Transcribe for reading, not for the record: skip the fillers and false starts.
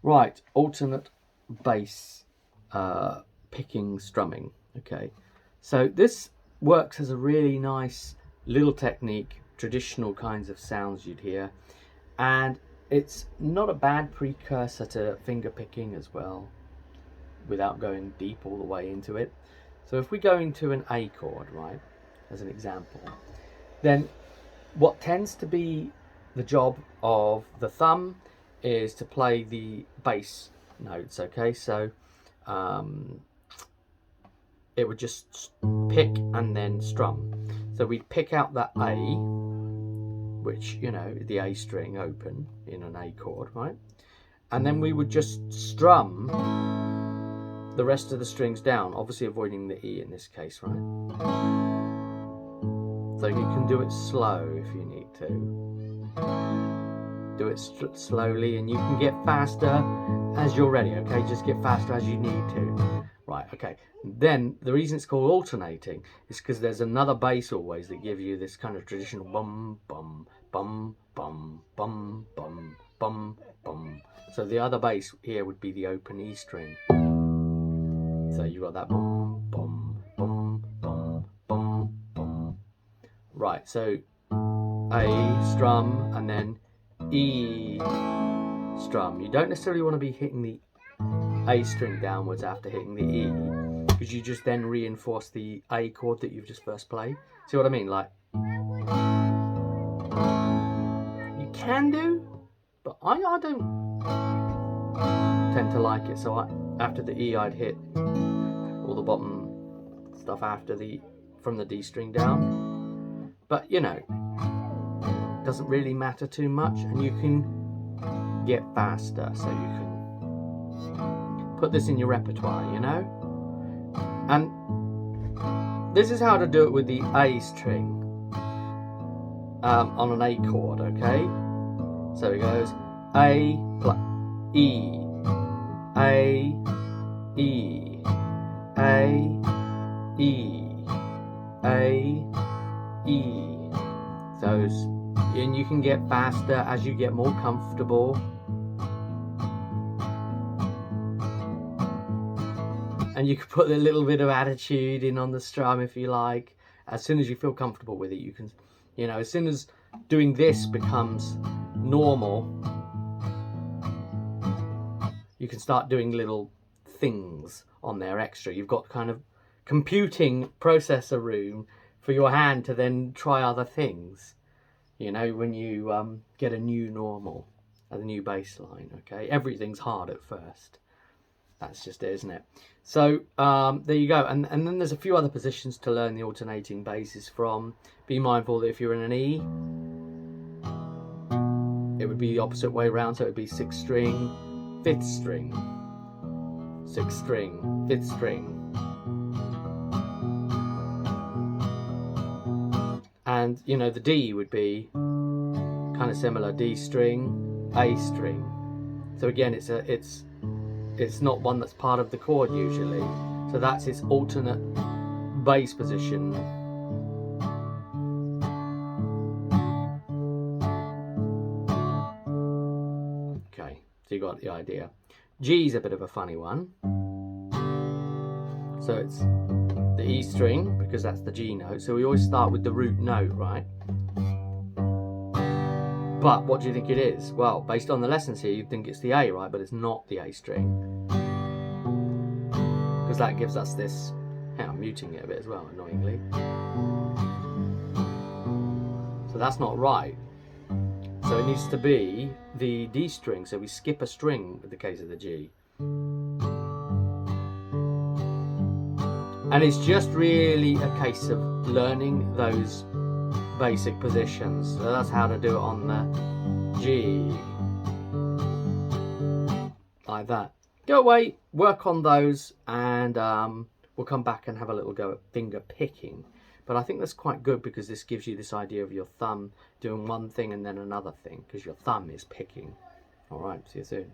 Right, alternate bass picking strumming. Okay, so this works as a really nice little technique, traditional kinds of sounds you'd hear, and it's not a bad precursor to finger picking as well, without going deep all the way into it. So if we go into an A chord, right, as an example, then what tends to be the job of the thumb is to play the bass notes. Okay, so it would just pick and then strum. So we'd pick out that A, which, you know, the A string open in an A chord, right? And then we would just strum the rest of the strings down, obviously avoiding the E in this case, right? So you can do it slow if you need to. Do it slowly, and you can get faster as you're ready, okay? Just get faster as you need to. Right, okay. Then the reason it's called alternating is because there's another bass always that gives you this kind of traditional bum, bum, bum, bum, bum, bum, bum, bum. So the other bass here would be the open E string. So you got that bum, bum, bum, bum, bum, bum. Right, so A strum and then E strum. You don't necessarily want to be hitting the A string downwards after hitting the E, because you just then reinforce the A chord that you've just first played. See what I mean? Like, you can do, but I don't tend to like it. So after the E, I'd hit all the bottom stuff after from the D string down. But you know, doesn't really matter too much, and you can get faster, so you can put this in your repertoire, you know. And this is how to do it with the A string on an A chord. Okay, so it goes A plus E, A, E, A, E, A, E. Those, and you can get faster as you get more comfortable. And you can put a little bit of attitude in on the strum if you like. As soon as you feel comfortable with it, you can, you know, as soon as doing this becomes normal, you can start doing little things on there extra. You've got kind of computing processor room for your hand to then try other things, you know, when you get a new normal, a new baseline. Okay, everything's hard at first. That's just it, isn't it? So there you go. And then there's a few other positions to learn the alternating basses from. Be mindful that if you're in an E, it would be the opposite way around. So it would be 6th string, 5th string, 6th string, 5th string. And, you know, the D would be kind of similar. D string, A string. So again, it's not one that's part of the chord usually. So that's its alternate bass position. Okay, so you got the idea. G's a bit of a funny one. So it's the E string, because that's the G note. So we always start with the root note, right? But what do you think it is? Well, based on the lessons here, you'd think it's the A, right? But it's not the A string, because that gives us this. Yeah, I'm muting it a bit as well, annoyingly. So that's not right. So it needs to be the D string. So we skip a string with the case of the G. And it's just really a case of learning those basic positions. So that's how to do it on the G, like that. Go away, work on those, and we'll come back and have a little go at finger picking. But I think that's quite good, because this gives you this idea of your thumb doing one thing and then another thing, because your thumb is picking. All right, see you soon.